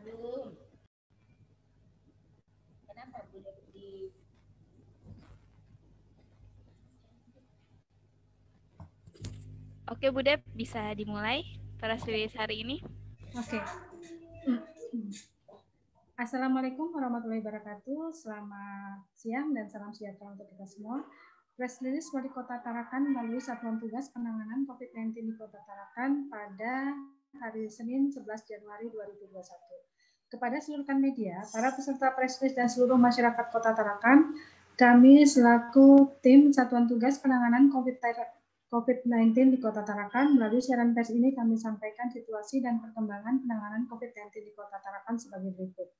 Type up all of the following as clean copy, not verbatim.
belum? Kenapa Bu Depti? Oke Bu Dep, bisa dimulai Teras Rilis hari ini? Oke. Assalamualaikum warahmatullahi wabarakatuh. Selamat siang dan salam sejahtera untuk kita semua. Press release Wali Kota Tarakan melalui Satuan Tugas Penanganan COVID-19 di Kota Tarakan pada hari Senin 11 Januari 2021. Kepada seluruh rekan media, para peserta press release dan seluruh masyarakat Kota Tarakan, kami selaku tim Satuan Tugas Penanganan COVID-19 di Kota Tarakan, melalui siaran pers ini kami sampaikan situasi dan perkembangan penanganan COVID-19 di Kota Tarakan sebagai berikut.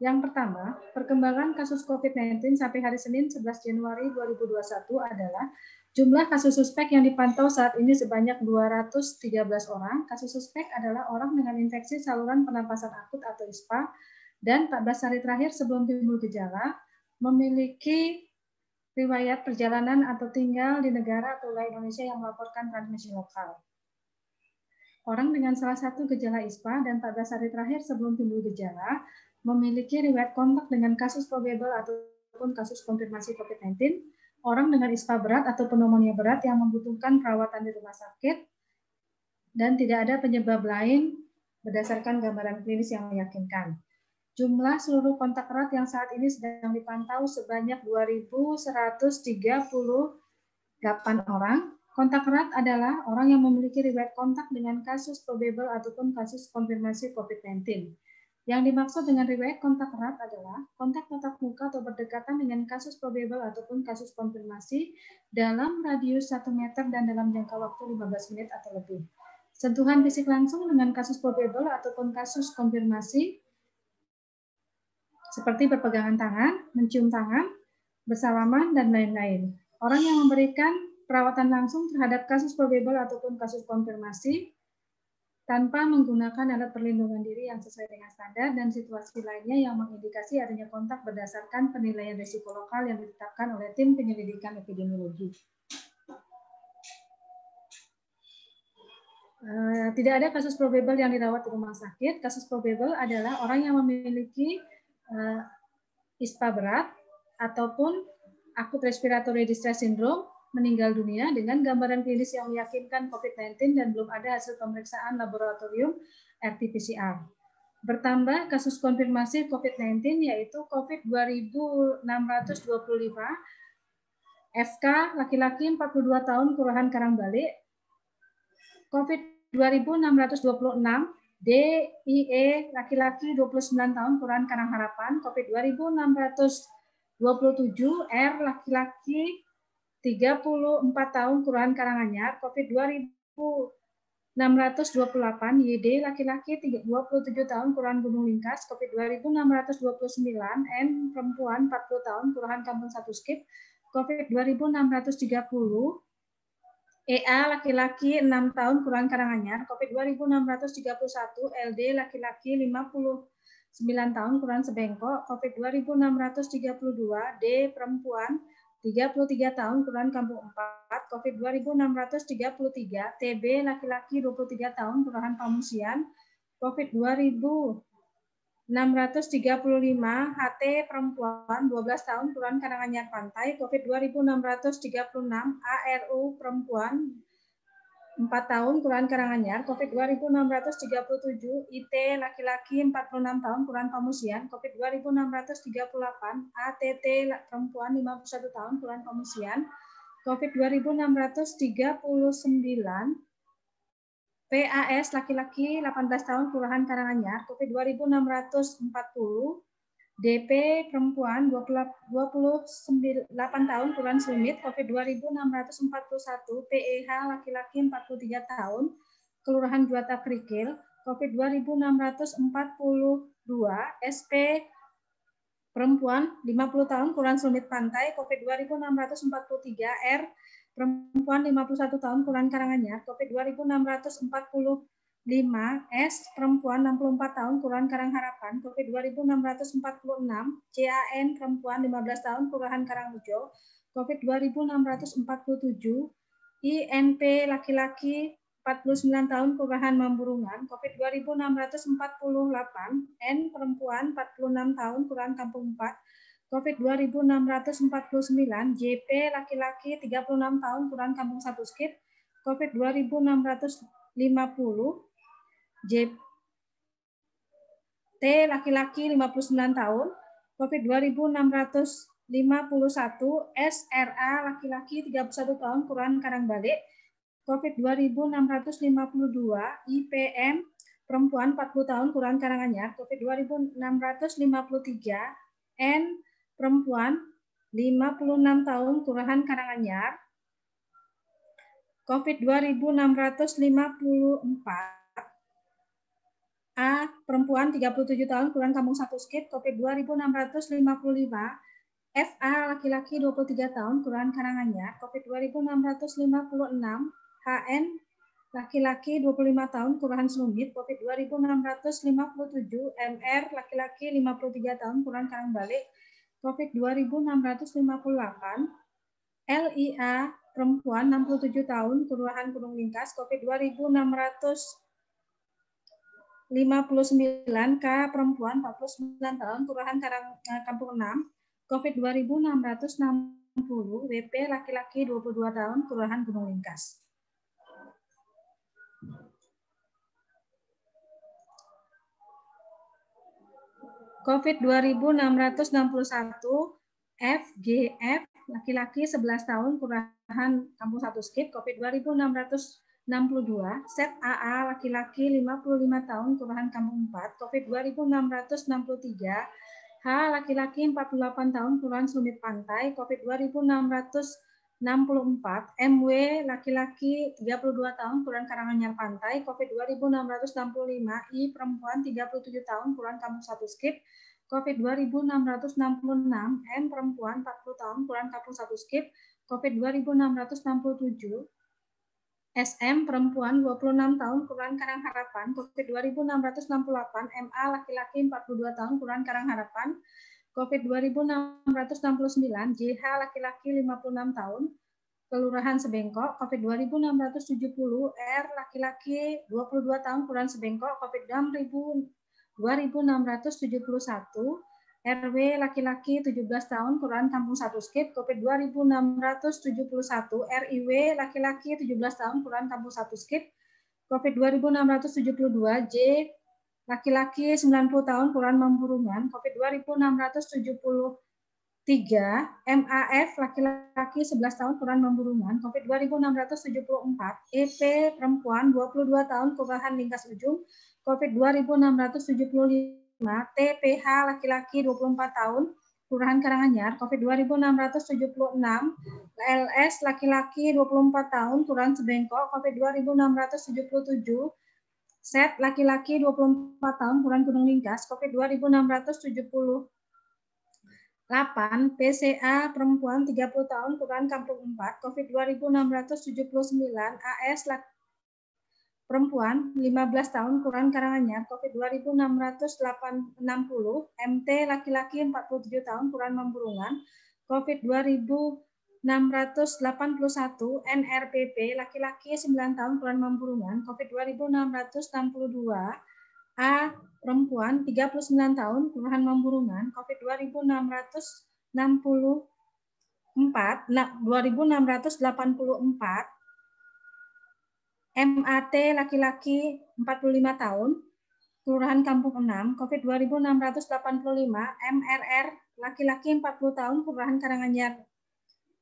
Yang pertama, perkembangan kasus COVID-19 sampai hari Senin 11 Januari 2021 adalah jumlah kasus suspek yang dipantau saat ini sebanyak 213 orang. Kasus suspek adalah orang dengan infeksi saluran pernapasan akut atau ISPA dan 14 hari terakhir sebelum timbul gejala, memiliki riwayat perjalanan atau tinggal di negara atau wilayah Indonesia yang melaporkan transmisi lokal. Orang dengan salah satu gejala ISPA dan 14 hari terakhir sebelum timbul gejala memiliki riwayat kontak dengan kasus probable ataupun kasus konfirmasi COVID-19, orang dengan ISPA berat atau pneumonia berat yang membutuhkan perawatan di rumah sakit, dan tidak ada penyebab lain berdasarkan gambaran klinis yang meyakinkan. Jumlah seluruh kontak erat yang saat ini sedang dipantau sebanyak 2.138 orang. Kontak erat adalah orang yang memiliki riwayat kontak dengan kasus probable ataupun kasus konfirmasi COVID-19. Yang dimaksud dengan riwayat kontak erat adalah kontak tatap muka atau berdekatan dengan kasus probable ataupun kasus konfirmasi dalam radius 1 meter dan dalam jangka waktu 15 menit atau lebih. Sentuhan fisik langsung dengan kasus probable ataupun kasus konfirmasi seperti berpegangan tangan, mencium tangan, bersalaman, dan lain-lain. Orang yang memberikan perawatan langsung terhadap kasus probable ataupun kasus konfirmasi tanpa menggunakan alat perlindungan diri yang sesuai dengan standar dan situasi lainnya yang mengindikasi adanya kontak berdasarkan penilaian risiko lokal yang ditetapkan oleh tim penyelidikan epidemiologi. Tidak ada kasus probable yang dirawat di rumah sakit. Kasus probable adalah orang yang memiliki ISPA berat ataupun acute respiratory distress syndrome meninggal dunia dengan gambaran klinis yang meyakinkan COVID-19 dan belum ada hasil pemeriksaan laboratorium RT-PCR. Bertambah kasus konfirmasi COVID-19 yaitu COVID 2625, FK laki-laki 42 tahun Kelurahan Karangbalik, COVID 2626, DIE laki-laki 29 tahun Kelurahan Karangharapan, COVID 2627, R laki-laki 34 tahun Kelurahan Karanganyar, COVID 2628, YD laki-laki 27 tahun Kelurahan Gunung Lingkas, COVID 2629, N perempuan 40 tahun Kelurahan Kampung Satu Skip, COVID 2630, EA laki-laki 6 tahun Kelurahan Karanganyar, COVID 2631, LD laki-laki 59 tahun Kelurahan Sebengkok, COVID 2632, D perempuan 33 tahun Kelurahan Kampung 4, COVID 2633, TB laki-laki 23 tahun Kelurahan Pamusian, COVID 2635, HT perempuan 12 tahun Kelurahan Karanganyar Pantai, COVID 2636, ARU perempuan 4 tahun Kelurahan Karanganyar, COVID 2637, IT laki-laki 46 tahun Kelurahan Pamusian, COVID 2638, ATT perempuan 51 tahun Kelurahan Pamusian, COVID 2639, PAS laki-laki 18 tahun Kelurahan Karanganyar, COVID 2640, DP perempuan 28 tahun Kelurahan Sumit, COVID 2641, PEH laki-laki 43 tahun Kelurahan Juata Krikil, COVID 2642, SP perempuan 50 tahun Kelurahan Sumit Pantai, COVID 2643, R perempuan 51 tahun Kelurahan Karanganyar, COVID 2645, S perempuan 64 tahun Kelurahan Karangharapan, COVID 2646, CAN perempuan 15 tahun Kelurahan Karangrejo, COVID 2647, INP laki-laki 49 tahun, Kelurahan Mamburungan, COVID 2648, N, perempuan, 46 tahun, Kelurahan Kampung 4, COVID 2649, JP, laki-laki, 36 tahun, Kelurahan Kampung 1 Skip, COVID 2650, JT, laki-laki, 59 tahun, COVID 2651, SRA, laki-laki, 31 tahun, Kelurahan Karangbalik, COVID 2652, IPM, perempuan 40 tahun, Kelurahan Karanganyar, COVID 2653, N, perempuan 56 tahun, Kelurahan Karanganyar, COVID 2654, A, perempuan 37 tahun, Kelurahan Kampung 1 Skip, COVID 2655, FA, laki-laki 23 tahun, Kelurahan Karanganyar, COVID 2656, HN, laki-laki 25 tahun, Kelurahan Selumit, COVID 2657, MR, laki-laki 53 tahun, Kelurahan Karangbalik, COVID 2658, LIA, perempuan 67 tahun, Kelurahan Gunung Lingkas, COVID 2659, K, perempuan 49 tahun, Kelurahan Kampung 6, COVID 2660, WP, laki-laki 22 tahun, Kelurahan Gunung Lingkas. COVID 2661, FGF, laki-laki 11 tahun, Kelurahan Kampung 1 Skip, COVID 2662, Set AA, laki-laki 55 tahun, Kelurahan Kampung 4, COVID 2663, H, laki-laki 48 tahun, Kelurahan Selumit Pantai, COVID 2664, MW, laki-laki 32 tahun, Kelurahan Karanganyar Pantai, COVID 2665, I, perempuan 37 tahun, Kelurahan Kampung 1 Skip, COVID 2666, M, perempuan 40 tahun, Kelurahan Kampung 1 Skip, COVID 2667, SM, perempuan 26 tahun, Kelurahan Karangharapan, COVID 2668, MA, laki-laki 42 tahun, Kelurahan Karangharapan, COVID 2669, JH, laki-laki 56 tahun, Kelurahan Sebengkok, COVID 2670, R, laki-laki 22 tahun, Kelurahan Sebengkok, COVID 2671, RW, laki-laki 17 tahun, Kelurahan Kampung 1 Skip, COVID 2671, RIW, laki-laki 17 tahun, Kelurahan Kampung 1 Skip, COVID 2672, J, laki-laki 90 tahun, Kelurahan Mamburungan, COVID 2673, MAF, laki-laki 11 tahun, Kelurahan Mamburungan, COVID 2674, EP, perempuan 22 tahun, Kelurahan Lingkas Ujung, COVID 2675, TPH, laki-laki 24 tahun, Kelurahan Karanganyar, COVID 2676, LS, laki-laki 24 tahun, Kelurahan Sebengkok, COVID 2677, Set, laki-laki 24 tahun, Kelurahan Gunung Lingkas, COVID 2678, PCA, perempuan 30 tahun, Kelurahan Kampung 4, COVID 2679, AS, perempuan 15 tahun, Kelurahan Karanganyar, COVID 2660, MT, laki-laki 47 tahun, Kelurahan Mamburungan, COVID 2681, NRPP, laki-laki 9 tahun, Kelurahan Mamburungan, COVID 2662, A, perempuan 39 tahun, Kelurahan Mamburungan, COVID 2684, MAT, laki-laki 45 tahun, Kelurahan Kampung 6, COVID 2685, MRR, laki-laki 40 tahun, Kelurahan Karanganyar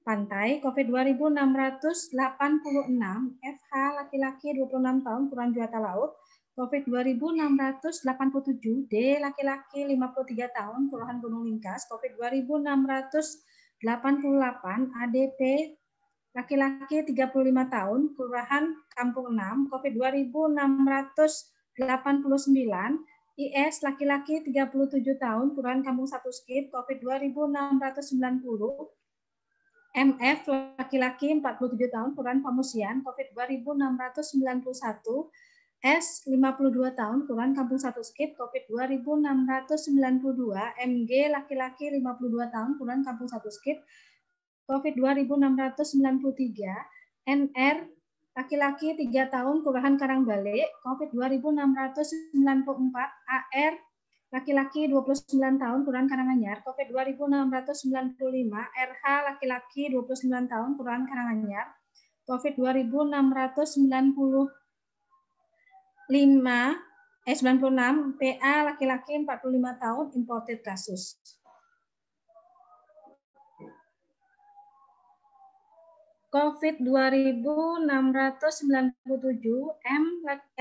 Pantai, COVID 2686, FH, laki-laki 26 tahun, Kelurahan Juwata Laut, COVID 2687, D, laki-laki 53 tahun, Kelurahan Gunung Lingkas, COVID 2688, ADP, laki-laki 35 tahun, Kelurahan Kampung 6, COVID 2689, IS, laki-laki 37 tahun, Kelurahan Kampung 1 Skip, COVID 2690, MF, laki-laki 47 tahun, Kelurahan Pamusian, COVID 2691, S, 52 tahun, Kelurahan Kampung 1 Skip, COVID 2692, MG, laki-laki 52 tahun, Kelurahan Kampung 1 Skip, COVID 2693, NR, laki-laki 3 tahun Kelurahan Karangbalik, COVID 2694, AR laki-laki 29 tahun Kelurahan Karanganyar, COVID 2695, RH laki-laki 29 tahun Kelurahan Karanganyar, COVID 96, PA laki-laki 45 tahun, imported kasus. COVID 2697,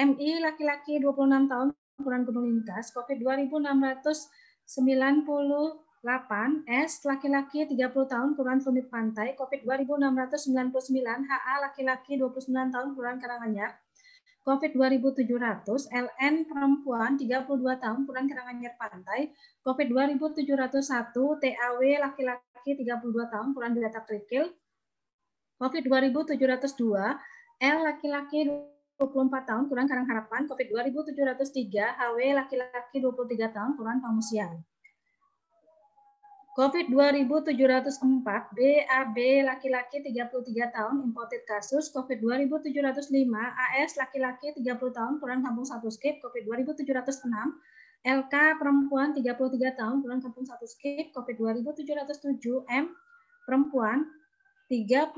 MI laki-laki 26 tahun, Kelurahan Gunung Ringkas, COVID 2698, S laki-laki 30 tahun, Kelurahan Sumit Pantai, COVID 2699, HA laki-laki 29 tahun, Kelurahan Karanganyar, COVID 2700, LN perempuan 32 tahun, Kelurahan Karanganyar Pantai, COVID 2701, TAW laki-laki 32 tahun, Kelurahan Bilatak Krikil, COVID 2702, L laki-laki 24 tahun, Kelurahan Karangharapan, COVID 2703, HW laki-laki 23 tahun, Kelurahan Pamusian. COVID 2704, BAB laki-laki 33 tahun, imported kasus, COVID 2705, AS laki-laki 30 tahun, Kelurahan Kampung Satu Skip, COVID 2706, LK perempuan 33 tahun, Kelurahan Kampung Satu Skip, COVID 2707, M perempuan 38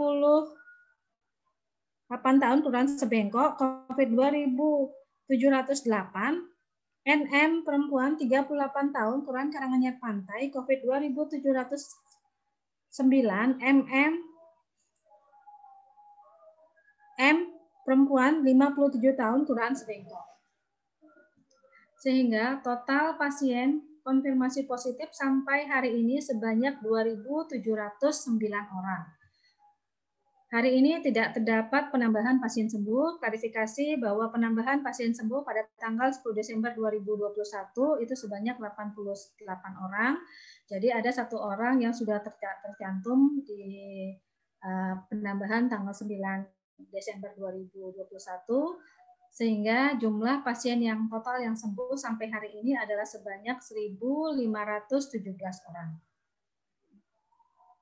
tahun, Kelurahan Sebengkok, COVID 2708, NM perempuan 38 tahun, Kelurahan Karanganyar Pantai, COVID 2709, M perempuan 57 tahun, Kelurahan Sebengkok. Sehingga total pasien konfirmasi positif sampai hari ini sebanyak 2.709 orang. Hari ini tidak terdapat penambahan pasien sembuh. Klarifikasi bahwa penambahan pasien sembuh pada tanggal 10 Desember 2021 itu sebanyak 88 orang. Jadi ada 1 orang yang sudah tercantum di penambahan tanggal 9 Desember 2021, sehingga jumlah pasien yang total yang sembuh sampai hari ini adalah sebanyak 1.517 orang.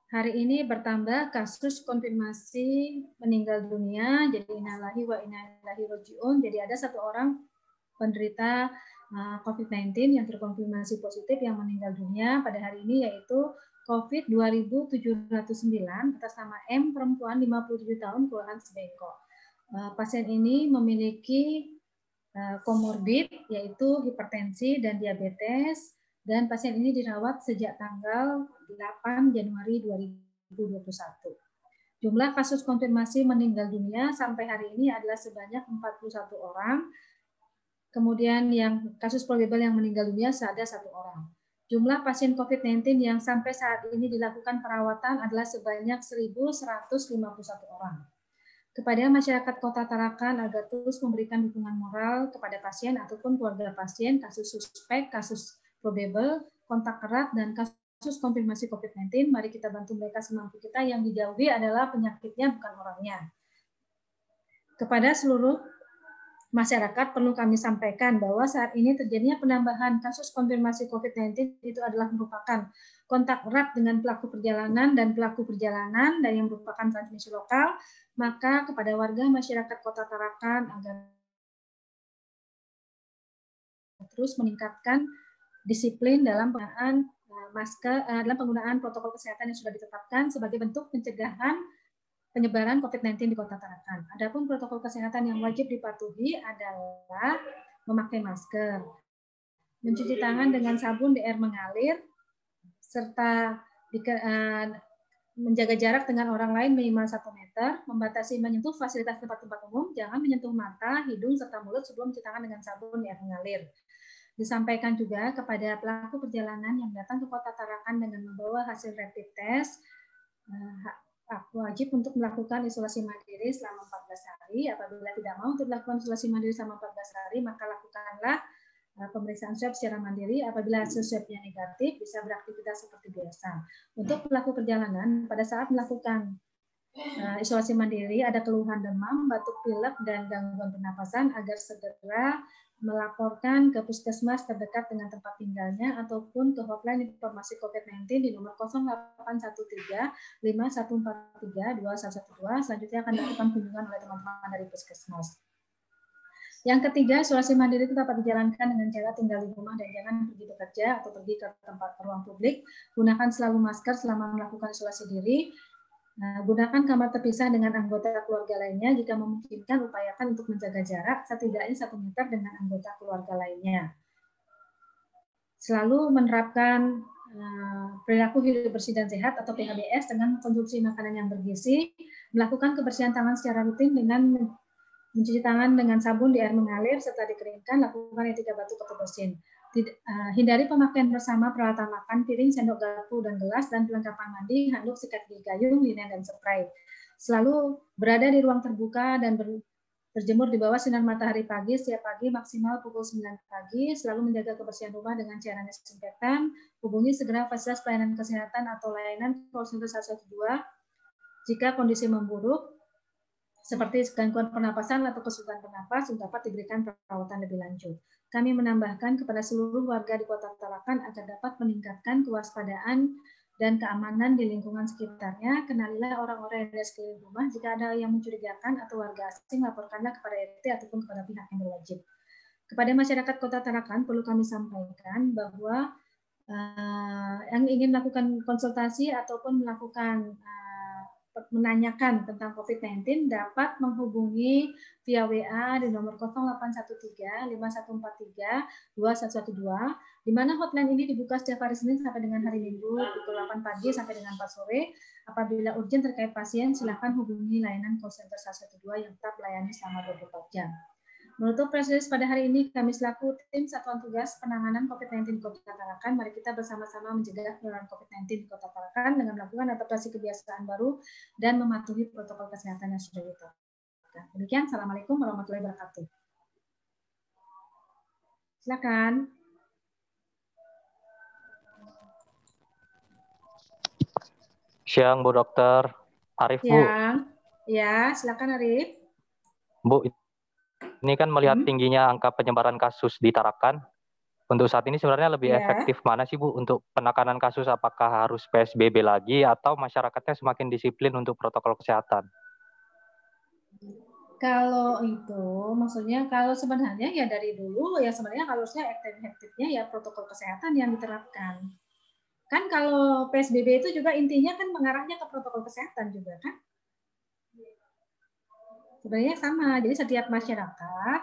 Hari ini bertambah kasus konfirmasi meninggal dunia, jadi innalillahi wa inna ilaihi raji'un. Jadi ada 1 orang penderita COVID-19 yang terkonfirmasi positif yang meninggal dunia pada hari ini, yaitu COVID 2709 atas nama M perempuan 57 tahun, Kelurahan Sebengkok. Pasien ini memiliki komorbid yaitu hipertensi dan diabetes, dan pasien ini dirawat sejak tanggal 8 Januari 2021. Jumlah kasus konfirmasi meninggal dunia sampai hari ini adalah sebanyak 41 orang. Kemudian yang kasus probable yang meninggal dunia ada 1 orang. Jumlah pasien COVID-19 yang sampai saat ini dilakukan perawatan adalah sebanyak 1.151 orang. Kepada masyarakat Kota Tarakan agar terus memberikan dukungan moral kepada pasien ataupun keluarga pasien, kasus suspek, kasus probable, kontak erat, dan kasus konfirmasi COVID-19, mari kita bantu mereka semampu kita. Yang dijauhi adalah penyakitnya, bukan orangnya. Kepada seluruh masyarakat perlu kami sampaikan bahwa saat ini terjadinya penambahan kasus konfirmasi COVID-19 itu adalah merupakan kontak erat dengan pelaku perjalanan dan yang merupakan transmisi lokal. Maka kepada warga masyarakat Kota Tarakan agar terus meningkatkan disiplin dalam penggunaan masker, dalam penggunaan protokol kesehatan yang sudah ditetapkan sebagai bentuk pencegahan penyebaran COVID-19 di Kota Tarakan. Adapun protokol kesehatan yang wajib dipatuhi adalah memakai masker, mencuci tangan dengan sabun di air mengalir, serta menjaga jarak dengan orang lain minimal 1 meter, membatasi menyentuh fasilitas tempat-tempat umum, jangan menyentuh mata, hidung, serta mulut sebelum mencuci tangan dengan sabun di air mengalir. Disampaikan juga kepada pelaku perjalanan yang datang ke Kota Tarakan dengan membawa hasil rapid test, wajib untuk melakukan isolasi mandiri selama 14 hari. Apabila tidak mau untuk melakukan isolasi mandiri selama 14 hari, maka lakukanlah pemeriksaan swab secara mandiri. Apabila hasil swabnya negatif, bisa beraktivitas seperti biasa. Untuk pelaku perjalanan, pada saat melakukan isolasi mandiri, ada keluhan demam, batuk pilek, dan gangguan pernapasan agar segera melaporkan ke puskesmas terdekat dengan tempat tinggalnya ataupun ke hotline informasi COVID-19 di nomor 0813 5143 2112. Selanjutnya akan dilakukan kunjungan oleh teman-teman dari puskesmas. Yang ketiga, isolasi mandiri itu dapat dijalankan dengan cara tinggal di rumah dan jangan pergi bekerja atau pergi ke tempat ruang publik. Gunakan selalu masker selama melakukan isolasi diri. Gunakan kamar terpisah dengan anggota keluarga lainnya. Jika memungkinkan, upayakan untuk menjaga jarak setidaknya 1 meter dengan anggota keluarga lainnya. Selalu menerapkan perilaku hidup bersih dan sehat atau PHBS dengan konsumsi makanan yang bergizi, melakukan kebersihan tangan secara rutin dengan mencuci tangan dengan sabun di air mengalir setelah dikeringkan, lakukan etika batuk atau bersin. Hindari pemakaian bersama peralatan makan, piring, sendok, garpu, dan gelas, dan perlengkapan mandi, handuk, sikat gigi kayu, linen, dan spray. Selalu berada di ruang terbuka dan berjemur di bawah sinar matahari pagi, setiap pagi maksimal pukul 9 pagi, selalu menjaga kebersihan rumah dengan cairan desinfektan, hubungi segera fasilitas pelayanan kesehatan atau layanan call center 112 jika kondisi memburuk, seperti gangguan pernapasan atau kesulitan bernapas, dapat diberikan perawatan lebih lanjut. Kami menambahkan kepada seluruh warga di Kota Tarakan agar dapat meningkatkan kewaspadaan dan keamanan di lingkungan sekitarnya. Kenalilah orang-orang yang ada sekeliling rumah. Jika ada yang mencurigakan atau warga asing, laporkanlah kepada RT ataupun kepada pihak yang berwajib. Kepada masyarakat Kota Tarakan, perlu kami sampaikan bahwa yang ingin melakukan konsultasi ataupun melakukan menanyakan tentang COVID-19 dapat menghubungi via WA di nomor 0813 5143 2112, di mana hotline ini dibuka setiap hari Senin sampai dengan hari Minggu pukul 8 pagi sampai dengan 4 sore. Apabila urgent terkait pasien, silakan hubungi layanan call center 112 yang tetap melayani selama 24 jam. Menutup press release pada hari ini, kami selaku tim Satuan Tugas Penanganan COVID-19 di Kota Tarakan, mari kita bersama-sama mencegah penularan COVID-19 di Kota Tarakan dengan melakukan adaptasi kebiasaan baru dan mematuhi protokol kesehatan yang sudah ditetapkan. Demikian, Assalamualaikum warahmatullahi wabarakatuh. Silakan. Siang, Bu Dokter. Arif, Bu. Siang. Ya, silakan Arif. Bu, ini kan melihat tingginya angka penyebaran kasus di Tarakan. Untuk saat ini sebenarnya lebih efektif mana sih, Bu, untuk penekanan kasus? Apakah harus PSBB lagi atau masyarakatnya semakin disiplin untuk protokol kesehatan? Kalau itu, maksudnya kalau sebenarnya ya dari dulu ya sebenarnya harusnya efektifnya ya protokol kesehatan yang diterapkan. Kan kalau PSBB itu juga intinya kan mengarahnya ke protokol kesehatan juga kan? Sebenarnya sama, jadi setiap masyarakat,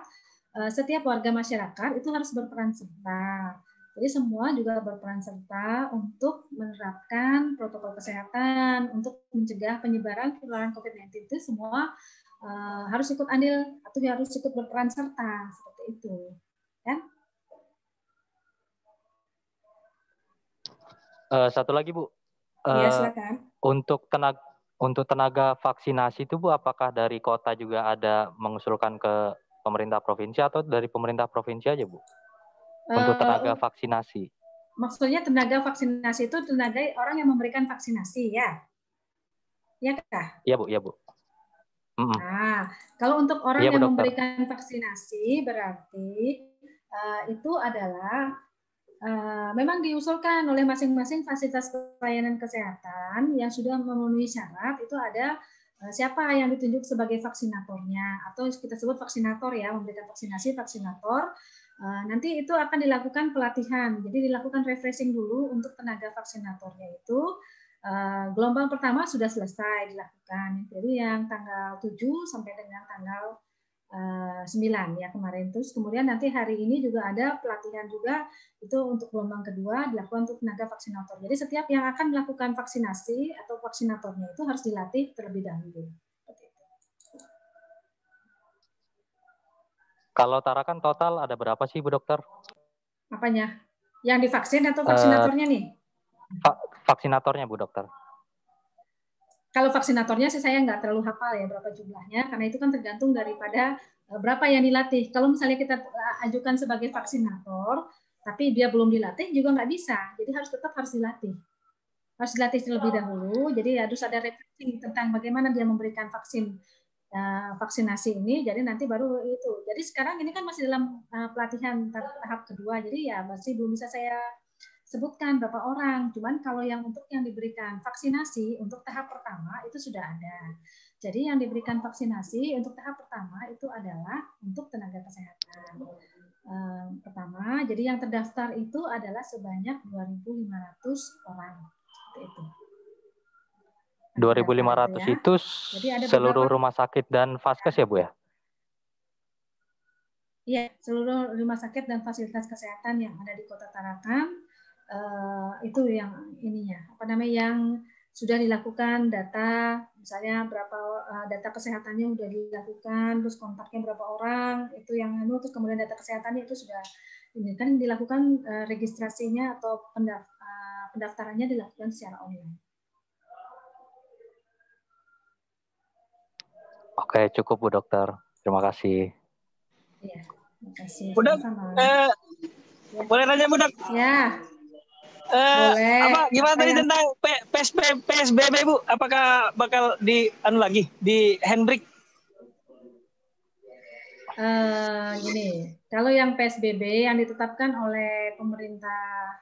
setiap warga masyarakat itu harus berperan serta. Jadi semua juga berperan serta untuk menerapkan protokol kesehatan, untuk mencegah penyebaran penularan COVID-19 itu semua harus ikut andil atau harus ikut berperan serta seperti itu, ya. Satu lagi, Bu. Ya, silakan. Untuk tenaga vaksinasi itu, Bu, apakah dari kota juga ada mengusulkan ke pemerintah provinsi atau dari pemerintah provinsi aja, Bu? Untuk tenaga vaksinasi. Maksudnya tenaga vaksinasi itu tenaga orang yang memberikan vaksinasi, ya? Ya, Kak? Iya, Bu. Iya, Bu. Nah, kalau untuk orang ya, yang Bu, memberikan vaksinasi berarti itu adalah memang diusulkan oleh masing-masing fasilitas pelayanan kesehatan yang sudah memenuhi syarat itu ada siapa yang ditunjuk sebagai vaksinatornya atau kita sebut vaksinator ya, memberikan vaksinasi vaksinator. Nanti itu akan dilakukan pelatihan, jadi dilakukan refreshing dulu untuk tenaga vaksinatornya itu. Gelombang pertama sudah selesai dilakukan, jadi yang tanggal 7 sampai dengan tanggal 9 ya kemarin. Terus kemudian nanti hari ini juga ada pelatihan juga itu untuk gelombang kedua dilakukan untuk tenaga vaksinator. Jadi setiap yang akan melakukan vaksinasi atau vaksinatornya itu harus dilatih terlebih dahulu. Kalau Tarakan total ada berapa sih, Bu Dokter? Apanya? Yang divaksin atau vaksinatornya nih? Vaksinatornya, Bu Dokter. Kalau vaksinatornya sih saya nggak terlalu hafal ya berapa jumlahnya, karena itu kan tergantung daripada berapa yang dilatih. Kalau misalnya kita ajukan sebagai vaksinator, tapi dia belum dilatih juga nggak bisa, jadi tetap harus dilatih. harus dilatih terlebih dahulu. Jadi harus ada refreshing tentang bagaimana dia memberikan vaksinasi ini. Jadi nanti baru itu. Jadi sekarang ini kan masih dalam pelatihan tahap kedua. Jadi ya masih belum bisa saya sebutkan berapa orang. Cuman kalau yang untuk yang diberikan vaksinasi untuk tahap pertama itu sudah ada. Jadi yang diberikan vaksinasi untuk tahap pertama itu adalah untuk tenaga kesehatan. Pertama, jadi yang terdaftar itu adalah sebanyak 2.500 orang. Seperti itu. 2.500 ya. itu Jadi ada seluruh beberapa, rumah sakit dan vaskes ya Bu ya? Iya, seluruh rumah sakit dan fasilitas kesehatan yang ada di Kota Tarakan itu yang ininya, yang sudah dilakukan data, misalnya berapa data kesehatannya sudah dilakukan, terus kontaknya berapa orang, itu yang terus kemudian data kesehatannya itu sudah ini kan dilakukan registrasinya atau pendaftarannya dilakukan secara online. Oke, cukup Bu Dokter. Terima kasih. Iya, terima kasih. Bu Dok, ya. boleh nanya Bu Dok? Ya. Boleh. Gimana tadi tentang PSBB Bu? Apakah bakal lagi di handbrake? Gini, kalau yang PSBB yang ditetapkan oleh pemerintah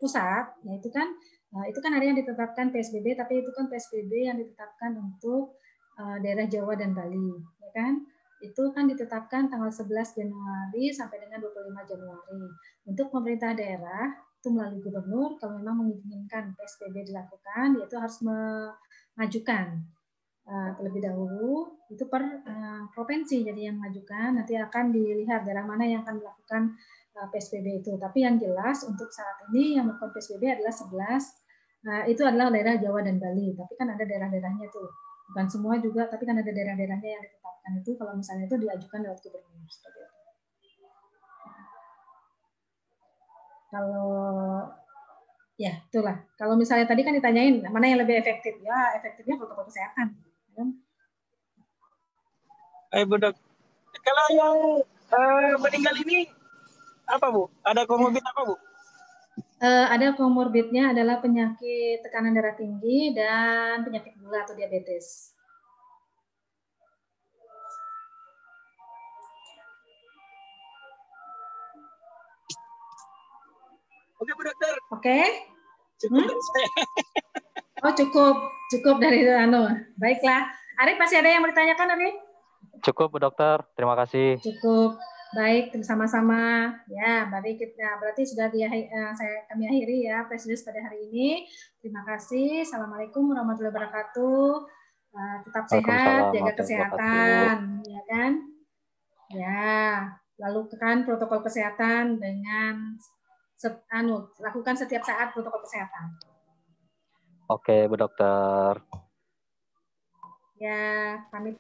pusat, ya itu kan ada yang ditetapkan PSBB, tapi itu kan PSBB yang ditetapkan untuk daerah Jawa dan Bali, ya kan? Itu kan ditetapkan tanggal 11 Januari sampai dengan 25 Januari. Untuk pemerintah daerah itu melalui gubernur, kalau memang menginginkan PSBB dilakukan, yaitu harus mengajukan terlebih dahulu itu per provinsi, jadi yang mengajukan nanti akan dilihat daerah mana yang akan melakukan PSBB itu. Tapi yang jelas untuk saat ini yang melakukan PSBB adalah 11 itu adalah daerah Jawa dan Bali. Tapi kan ada daerah-daerahnya tuh, bukan semua juga, tapi kan ada daerah-daerahnya yang ditetapkan itu kalau misalnya itu diajukan lewat gubernur seperti itu. Kalau ya itulah. Kalau misalnya tadi kan ditanyain mana yang lebih efektif, ya efektifnya protokol kesehatan. Bu Dok, kalau yang meninggal ini apa Bu? Ada komorbid apa Bu? Ada komorbidnya adalah penyakit tekanan darah tinggi dan penyakit gula atau diabetes. Oke Bu Dokter. Oke. Cukup dari saya. Oh cukup dari Baiklah. Arif masih ada yang mau ditanyakan Arif? Cukup Bu Dokter, terima kasih. Cukup. Baik, sama-sama. Ya, berarti sudah kami akhiri ya press release pada hari ini. Terima kasih. Assalamualaikum warahmatullahi wabarakatuh. Tetap sehat, jaga kesehatan, ya kan? Ya, lalu kan protokol kesehatan dengan lakukan setiap saat protokol kesehatan. Oke, Bu Dokter. Ya, pamit.